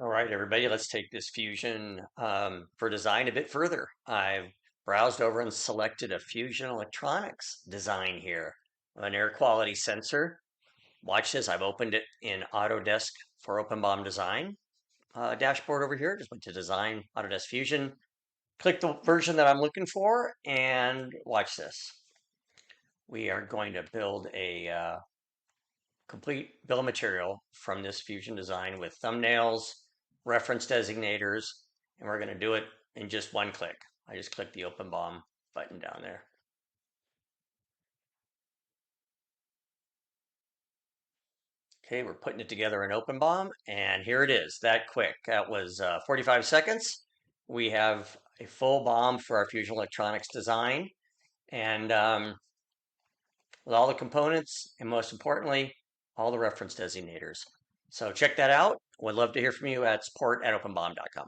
All right, everybody, let's take this Fusion for design a bit further. I've browsed over and selected a Fusion electronics design here, an air quality sensor. Watch this, I've opened it in Autodesk for OpenBOM design dashboard over here. Just went to design, Autodesk Fusion, click the version that I'm looking for, and watch this. We are going to build a complete bill of material from this Fusion design with thumbnails, reference designators, and we're going to do it in just one click. I just click the OpenBOM button down there. Okay, we're putting it together in OpenBOM, and here it is, that quick. That was 45 seconds. We have a full BOM for our Fusion Electronics design, and with all the components, and most importantly, all the reference designators. So check that out. Would love to hear from you at support@openbom.com.